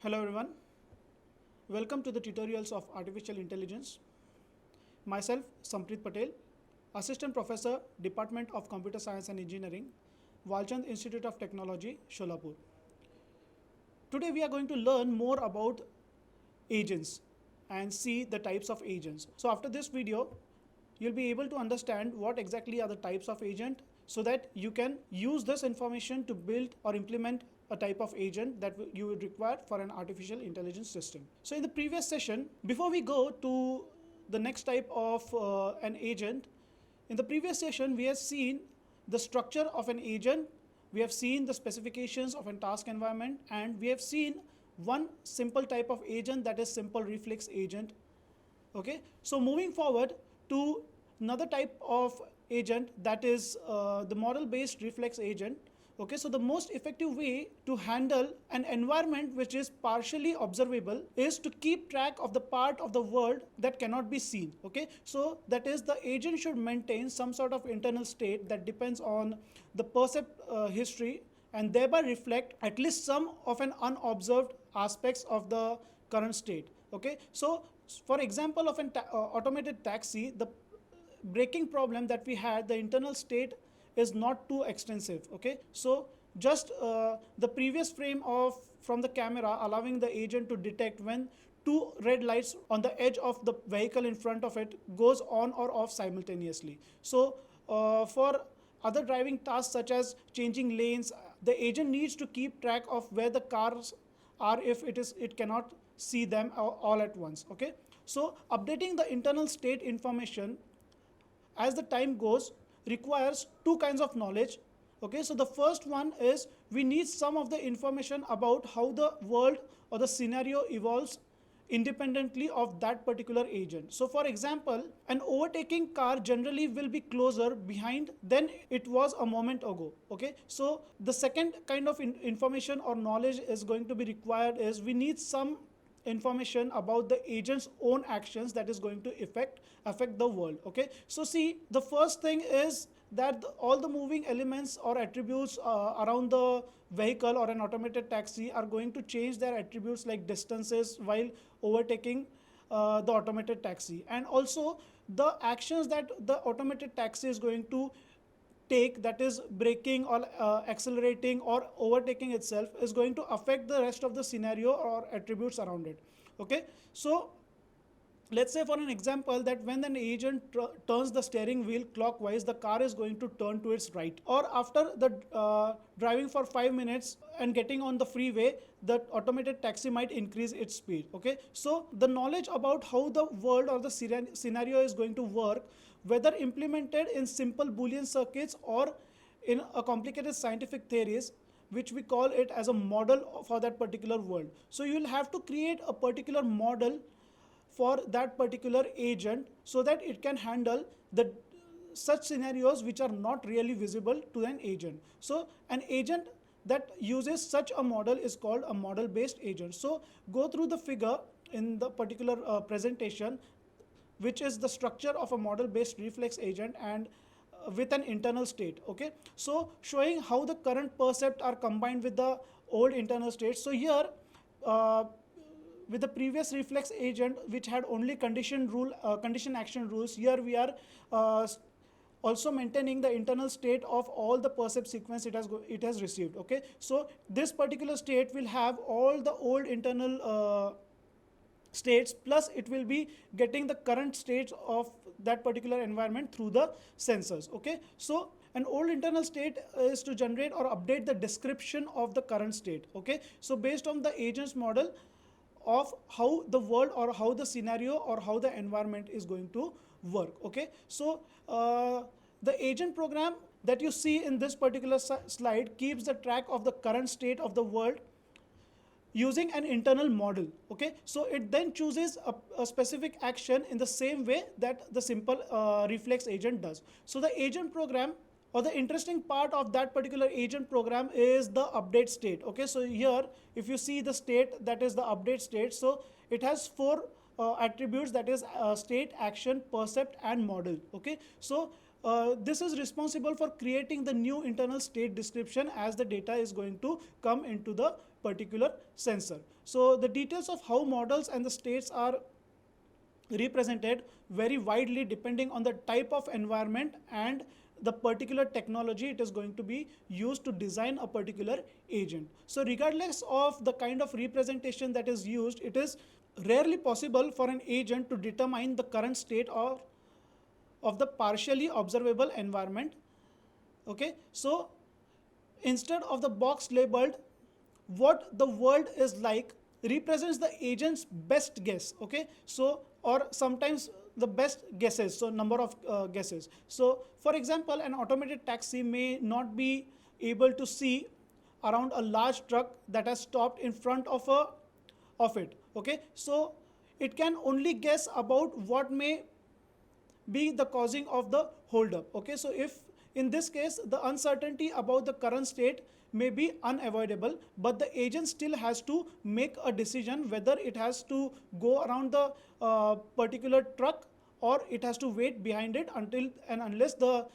Hello everyone, welcome to the tutorials of Artificial Intelligence. Myself Sampreet Patel, Assistant Professor, Department of Computer Science and Engineering, Walchand Institute of Technology, Sholapur. Today we are going to learn more about agents and see the types of agents. So after this video, you'll be able to understand what exactly are the types of agent so that you can use this information to build or implement a type of agent that you would require for an artificial intelligence system. So in the previous session, before we go to the next type of an agent, in the previous session we have seen the structure of an agent, we have seen the specifications of a task environment, and we have seen one simple type of agent, that is simple reflex agent. Okay, so moving forward to another type of agent, that is the model based reflex agent. Okay, so the most effective way to handle an environment which is partially observable is to keep track of the part of the world that cannot be seen. Okay, so that is, the agent should maintain some sort of internal state that depends on the perceived history and thereby reflect at least some of an unobserved aspects of the current state. Okay, so for example of an automated taxi, the braking problem that we had, the internal state is not too extensive. Okay, so just the previous frame of from the camera allowing the agent to detect when two red lights on the edge of the vehicle in front of it goes on or off simultaneously. So for other driving tasks such as changing lanes, the agent needs to keep track of where the cars are if it cannot see them all at once. Okay, so updating the internal state information as the time goes requires two kinds of knowledge. Okay, so the first one is we need some of the information about how the world or the scenario evolves independently of that particular agent. So for example, an overtaking car generally will be closer behind than it was a moment ago. Okay, so the second kind of information or knowledge is going to be required is we need some information about the agent's own actions that is going to affect the world. Okay, so see, the first thing is that all the moving elements or attributes around the vehicle or an automated taxi are going to change their attributes like distances while overtaking the automated taxi, and also the actions that the automated taxi is going to take, that is braking or accelerating or overtaking itself, is going to affect the rest of the scenario or attributes around it. Okay, so let's say for an example that when an agent turns the steering wheel clockwise, the car is going to turn to its right, or after the driving for 5 minutes and getting on the freeway, the automated taxi might increase its speed. Okay, so the knowledge about how the world or the scenario is going to work, whether implemented in simple Boolean circuits or in a complicated scientific theories, which we call it as a model for that particular world. So you will have to create a particular model for that particular agent so that it can handle the such scenarios which are not really visible to an agent. So an agent that uses such a model is called a model based agent. So go through the figure in the particular presentation, which is the structure of a model based reflex agent and with an internal state. Okay, so showing how the current percept are combined with the old internal state. So here with the previous reflex agent which had only condition action rules, here we are also maintaining the internal state of all the percept sequence it has received. Okay, so this particular state will have all the old internal states, plus it will be getting the current states of that particular environment through the sensors. Okay, so an old internal state is to generate or update the description of the current state. Okay, so based on the agent's model of how the world or how the scenario or how the environment is going to work. Okay, so the agent program that you see in this particular slide keeps the track of the current state of the world using an internal model. Okay, so it then chooses a specific action in the same way that the simple reflex agent does. So the agent program, or the interesting part of that particular agent program, is the update state. Okay, so here if you see the state, that is the update state, so it has four attributes, that is state, action, percept and model. Okay, so this is responsible for creating the new internal state description as the data is going to come into the particular sensor. So the details of how models and the states are represented vary widely depending on the type of environment and the particular technology it is going to be used to design a particular agent. So regardless of the kind of representation that is used, it is rarely possible for an agent to determine the current state of the partially observable environment. Okay, so instead of the box labeled what the world is like represents the agent's best guess. Okay, so or sometimes the best guesses, so number of guesses. So for example, an automated taxi may not be able to see around a large truck that has stopped in front of it. Okay, so it can only guess about what may be the causing of the holdup. Okay, so if in this case the uncertainty about the current state may be unavoidable, but the agent still has to make a decision whether it has to go around the particular truck or it has to wait behind it until and unless the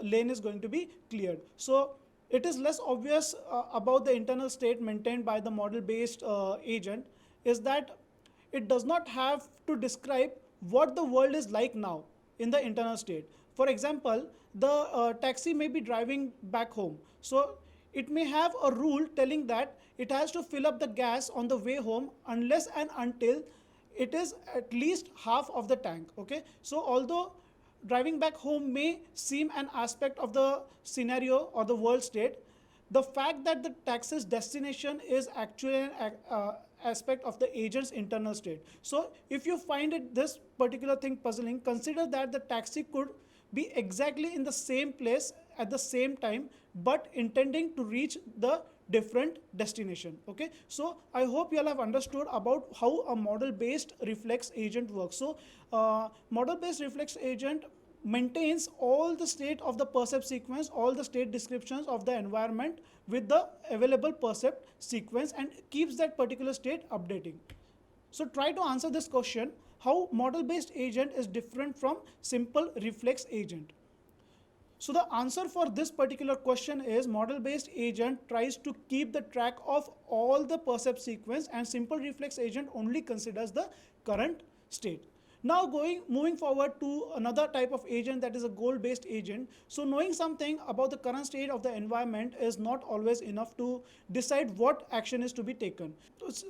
lane is going to be cleared. So it is less obvious about the internal state maintained by the model based agent is that it does not have to describe what the world is like now in the internal state. For example, the taxi may be driving back home. So it may have a rule telling that it has to fill up the gas on the way home unless and until it is at least half of the tank. Okay, so although driving back home may seem an aspect of the scenario or the world state, the fact that the taxi's destination is actually an aspect of the agent's internal state. So if you find this particular thing puzzling, consider that the taxi could be exactly in the same place at the same time but intending to reach the different destination. Okay, so I hope you all have understood about how a model based reflex agent works. So model based reflex agent maintains all the state of the percept sequence, all the state descriptions of the environment with the available percept sequence and keeps that particular state updating. So try to answer this question, how model based agent is different from simple reflex agent. So the answer for this particular question is model based agent tries to keep the track of all the percept sequence and simple reflex agent only considers the current state. Now moving forward to another type of agent, that is a goal based agent. So knowing something about the current state of the environment is not always enough to decide what action is to be taken.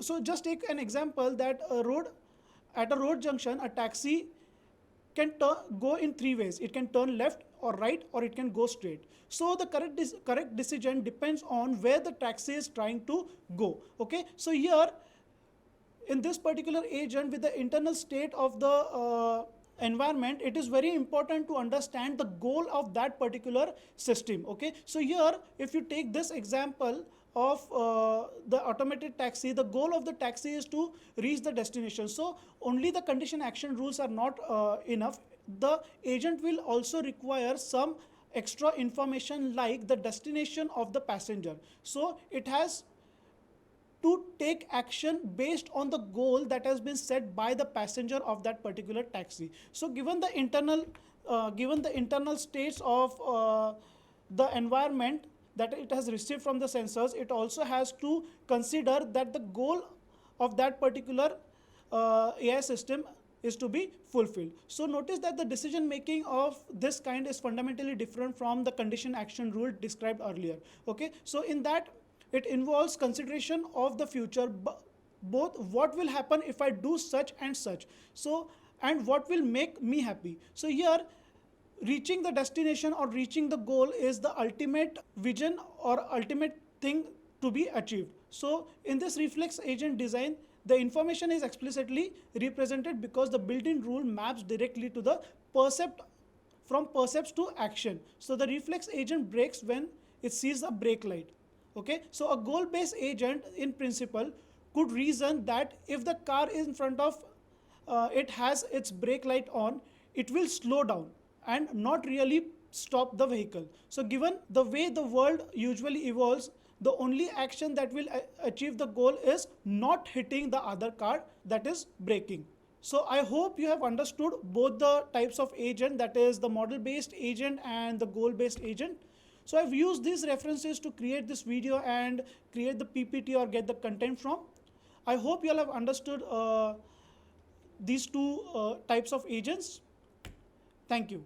So just take an example that at a road junction, a taxi can go in three ways. It can turn left or right, or it can go straight. So the correct decision depends on where the taxi is trying to go. Okay, so here in this particular agent with the internal state of the environment, it is very important to understand the goal of that particular system. Okay, so here if you take this example of the automated taxi, the goal of the taxi is to reach the destination. So only the condition action rules are not enough. The agent will also require some extra information like the destination of the passenger. So it has to take action based on the goal that has been set by the passenger of that particular taxi. So given the internal states of the environment that it has received from the sensors, it also has to consider that the goal of that particular AI system is to be fulfilled. So notice that the decision making of this kind is fundamentally different from the condition action rule described earlier. Okay, so in that it involves consideration of the future, both what will happen if I do such and such, so and what will make me happy. So here reaching the destination or reaching the goal is the ultimate vision or ultimate thing to be achieved. So in this reflex agent design, the information is explicitly represented because the built-in rule maps directly to the percept, from percepts to action. So the reflex agent brakes when it sees a brake light. Okay, so a goal-based agent in principle could reason that if the car is in front of it has its brake light on, it will slow down and not really stop the vehicle. So given the way the world usually evolves, the only action that will achieve the goal is not hitting the other car, that is braking. So I hope you have understood both the types of agent, that is the model based agent and the goal based agent. So I've used these references to create this video and create the PPT or get the content from. I hope you all have understood these two types of agents. Thank you.